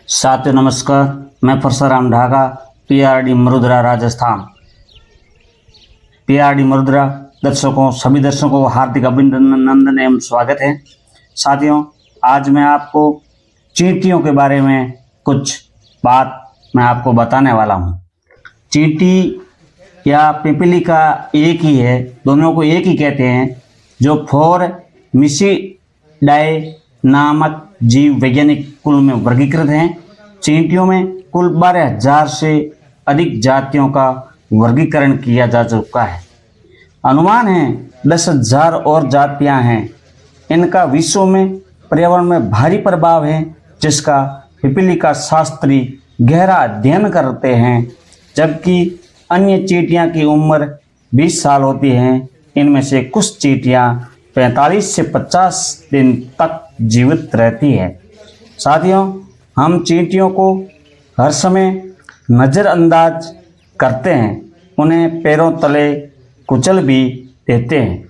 साथियों नमस्कार, मैं परसुराम ढाका, पीआरडी मरुधरा राजस्थान। पीआरडी मरुधरा सभी दर्शकों को हार्दिक अभिनंदन एवं स्वागत है। साथियों, आज मैं आपको चींटियों के बारे में कुछ बात मैं आपको बताने वाला हूँ। चींटी या पिपीलिका एक ही है, दोनों को एक ही कहते हैं, जो फोरमिसिडाए नामक जीव वैज्ञानिक कुल में वर्गीकृत हैं। चींटियों में कुल 12,000 से अधिक जातियों का वर्गीकरण किया जा चुका है। अनुमान है 10,000 और जातियां हैं। इनका विश्व में पर्यावरण में भारी प्रभाव है, जिसका पिपीलिका शास्त्री गहरा अध्ययन करते हैं, जबकि अन्य चींटियां की उम्र 20 साल होती है। इनमें से कुछ चींटियां 45 से 50 दिन तक जीवित रहती है। साथियों, हम चींटियों को हर समय नज़रअंदाज करते हैं, उन्हें पैरों तले कुचल भी देते हैं।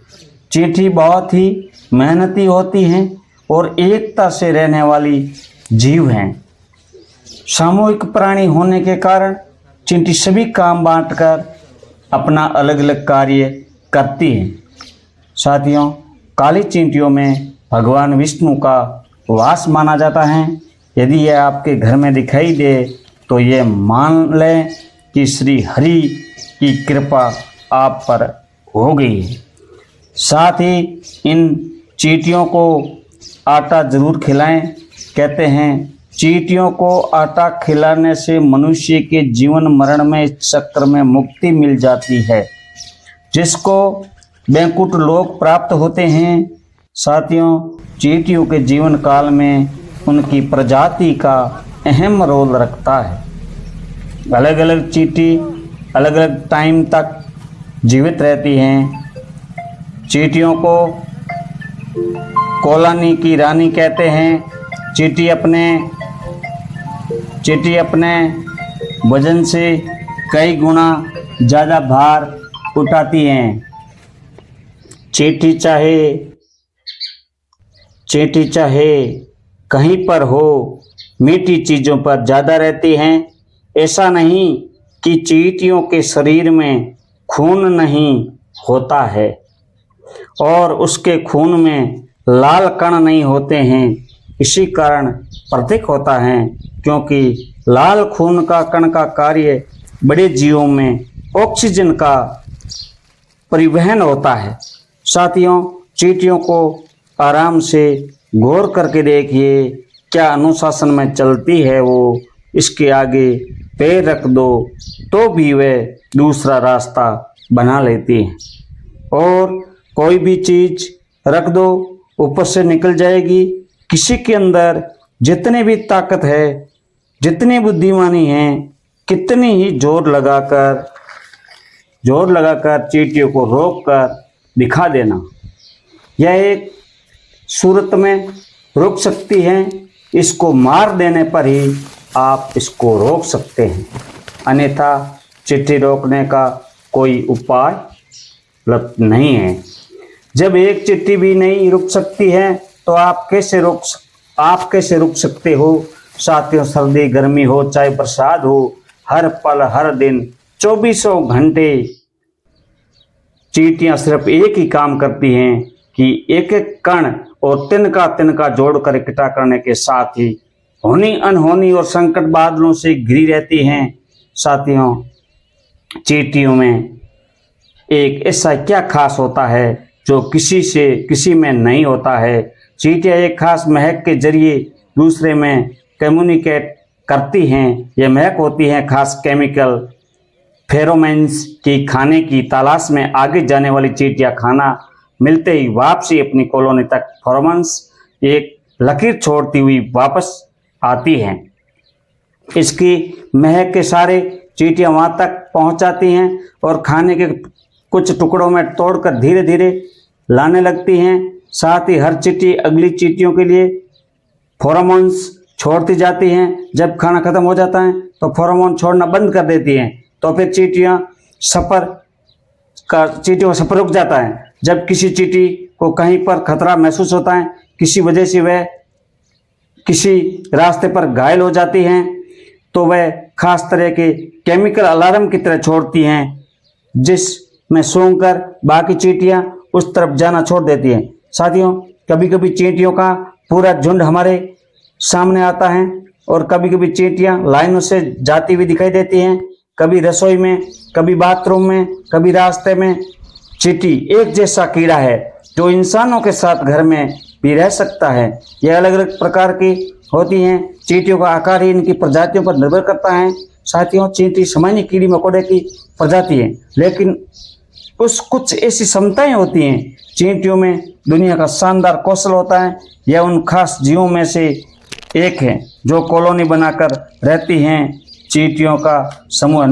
चींटी बहुत ही मेहनती होती हैं और एकता से रहने वाली जीव हैं। सामूहिक प्राणी होने के कारण चींटी सभी काम बांटकर अपना अलग अलग कार्य करती हैं। साथियों, काली चींटियों में भगवान विष्णु का वास माना जाता है। यदि यह आपके घर में दिखाई दे तो ये मान लें कि श्री हरि की कृपा आप पर हो गई है। साथ ही इन चींटियों को आटा जरूर खिलाएं। कहते हैं चींटियों को आटा खिलाने से मनुष्य के जीवन मरण में चक्र में मुक्ति मिल जाती है, जिसको वैकुंठ लोक प्राप्त होते हैं। साथियों, चींटियों के जीवन काल में उनकी प्रजाति का अहम रोल रखता है। अलग अलग चींटी अलग अलग टाइम तक जीवित रहती हैं। चींटियों को कॉलोनी की रानी कहते हैं। चींटी अपने वजन से कई गुना ज़्यादा भार उठाती हैं। चींटी चाहे कहीं पर हो, मीठी चीज़ों पर ज़्यादा रहती हैं। ऐसा नहीं कि चींटियों के शरीर में खून नहीं होता है और उसके खून में लाल कण नहीं होते हैं। इसी कारण प्रतीक होता है, क्योंकि लाल खून का कण का कार्य बड़े जीवों में ऑक्सीजन का परिवहन होता है। साथियों, चींटियों को आराम से गौर करके देखिए, क्या अनुशासन में चलती है वो। इसके आगे पैर रख दो तो भी वह दूसरा रास्ता बना लेती है, और कोई भी चीज़ रख दो ऊपर से निकल जाएगी। किसी के अंदर जितनी भी ताकत है, जितनी बुद्धिमानी है, कितनी ही जोर लगाकर चींटियों को रोक कर दिखा देना। यह एक सूरत में रुक सकती हैं, इसको मार देने पर ही आप इसको रोक सकते हैं, अन्यथा चींटी रोकने का कोई उपाय उपलब्ध नहीं है। जब एक चींटी भी नहीं रुक सकती है तो आप कैसे रुक सकते हो। साथियों, सर्दी गर्मी हो चाहे बरसात हो, हर पल हर दिन 24 घंटे चींटियां सिर्फ एक ही काम करती हैं कि एक एक कण और तिनका जोड़कर इकट्ठा करने के साथ ही होनी अनहोनी और संकट बादलों से घिरी रहती हैं। साथियों, चींटियों में एक ऐसा क्या खास होता है जो किसी में नहीं होता है। चींटियां एक खास महक के जरिए दूसरे में कम्युनिकेट करती हैं। यह महक होती है खास केमिकल फेरोमेन्स की। खाने की तलाश में आगे जाने वाली चींटियां खाना मिलते ही वापसी अपनी कॉलोनी तक फेरोमोन्स एक लकीर छोड़ती हुई वापस आती हैं। इसकी महक के सारे चींटियां वहां तक पहुंच जाती हैं और खाने के कुछ टुकड़ों में तोड़कर धीरे धीरे लाने लगती हैं। साथ ही हर चींटी अगली चींटियों के लिए फेरोमोन्स छोड़ती जाती हैं। जब खाना खत्म हो जाता है तो फेरोमोन छोड़ना बंद कर देती हैं, तो फिर चींटियों का सफर रुक जाता है। जब किसी चींटी को कहीं पर खतरा महसूस होता है, किसी वजह से वह किसी रास्ते पर घायल हो जाती हैं तो वह खास तरह के केमिकल अलार्म की तरह छोड़ती हैं, जिसमें सूंघकर बाकी चींटियां उस तरफ जाना छोड़ देती हैं। साथियों, कभी कभी चींटियों का पूरा झुंड हमारे सामने आता है और कभी कभी चींटियां लाइनों से जाती हुई दिखाई देती हैं, कभी रसोई में, कभी बाथरूम में, कभी रास्ते में। चींटी एक जैसा कीड़ा है जो इंसानों के साथ घर में भी रह सकता है। यह अलग अलग प्रकार की होती हैं। चींटियों का आकार ही इनकी प्रजातियों पर निर्भर करता है। साथियों, चींटी सामान्य कीड़ी मकोड़े की प्रजाति है, लेकिन कुछ ऐसी क्षमताएं होती हैं चींटियों में। दुनिया का शानदार कौशल होता है। यह उन खास जीवों में से एक है जो कॉलोनी बनाकर रहती हैं। चींटियों का समूह